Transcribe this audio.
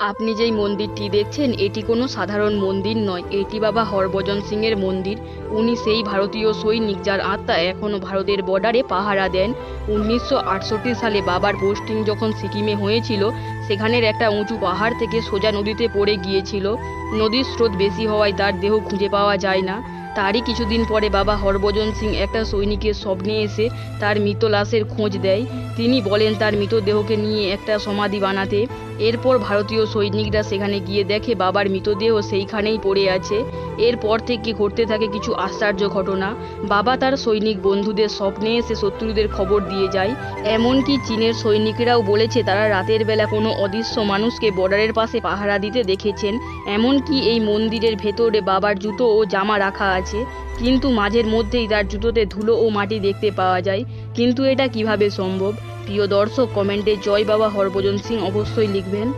আপনি যেই মন্দিরটি দেখছেন এটি কোনো সাধারণ মন্দির নয়, এটি বাবা হরভজন সিং এর মন্দির। উনি সেই ভারতীয় সৈনিক যার আত্মা এখনও ভারতের বর্ডারে পাহারা দেন। 1968 সালে বাবার পোস্টিং যখন সিকিমে হয়েছিল, সেখানের একটা উঁচু পাহাড় থেকে সোজা নদীতে পড়ে গিয়েছিল। নদীর স্রোত বেশি হওয়ায় তার দেহ খুঁজে পাওয়া যায় না। তারই কিছুদিন পরে বাবা হরভজন সিং একটা সৈনিকের স্বপ্নে এসে তার মৃত লাশের খোঁজ দেয়। তিনি বলেন তার মৃতদেহকে নিয়ে একটা সমাধি বানাতে। এরপর ভারতীয় সৈনিকরা সেখানে গিয়ে দেখে বাবার মৃতদেহ সেইখানেই পড়ে আছে। এরপর থেকে ঘটতে থাকে কিছু আশ্চর্য ঘটনা। বাবা তার সৈনিক বন্ধুদের স্বপ্নে এসে শত্রুদের খবর দিয়ে যায়। এমনকি চীনের সৈনিকরাও বলেছে তারা রাতের বেলা কোনো অদৃশ্য মানুষকে বর্ডারের পাশে পাহারা দিতে দেখেছেন। এমনকি এই মন্দিরের ভেতরে বাবার জুতো ও জামা রাখা আছে, কিন্তু মাঝের মধ্যেই তার জুতোতে ধুলো ও মাটি দেখতে পাওয়া যায়। কিন্তু এটা কিভাবে সম্ভব? প্রিয় দর্শক, কমেন্টে জয় বাবা হরভজন সিং অবশ্যই লিখবেন।